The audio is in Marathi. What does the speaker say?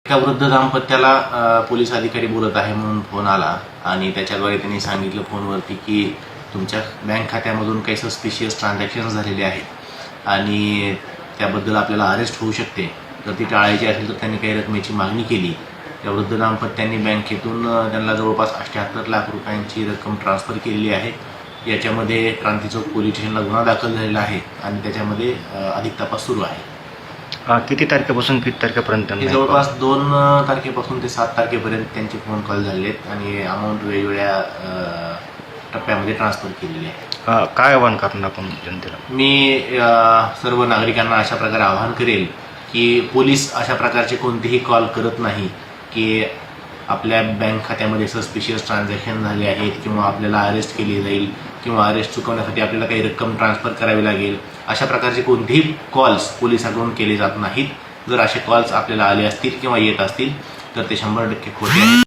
एका वृद्ध दाम्पत्याला पोलीस अधिकारी बोलत आहे म्हणून फोन आला आणि त्याच्याद्वारे त्यांनी सांगितलं फोनवरती की तुमच्या बँक खात्यामधून काही सस्पिशियस ट्रान्झॅक्शन झालेले आहेत आणि त्याबद्दल आपल्याला अरेस्ट होऊ शकते. जर ती टाळायची असेल तर त्यांनी काही रकमेची मागणी केली. त्या वृद्ध दाम्पत्यांनी बँकेतून त्यांना जवळपास 78 लाख रुपयांची रक्कम ट्रान्सफर केलेली आहे. याच्यामध्ये क्रांती चौक पोलीस स्टेशनला गुन्हा दाखल झालेला आहे आणि त्याच्यामध्ये अधिक तपास सुरू आहे. किती तारखेपासून किती तारखेपर्यंत? जवळपास 2 तारखेपासून ते 7 तारखेपर्यंत त्यांचे फोन कॉल झाले आहेत आणि अमाऊंट वेगवेगळ्या टप्प्यामध्ये ट्रान्सफर केलेली आहे. काय आवाहन करणार आपण जनतेला? मी सर्व नागरिकांना अशा प्रकारे आवाहन करेल की पोलीस अशा प्रकारचे कोणतेही कॉल करत नाही की आपल्या बँक खात्यामध्ये सस्पिशियस ट्रान्झॅक्शन झाले आहेत किंवा आपल्याला अरेस्ट केली जाईल किंवा अरेस्ट चुकवण्यासाठी आपल्याला काही रक्कम ट्रान्सफर करावी लागेल. अशा प्रकारचे कोणतेही कॉल्स पोलिसांकडून केले जात नाहीत. जर असे कॉल्स आपल्याला आले असतील किंवा येत असतील तर ते 100% खोटे आहेत.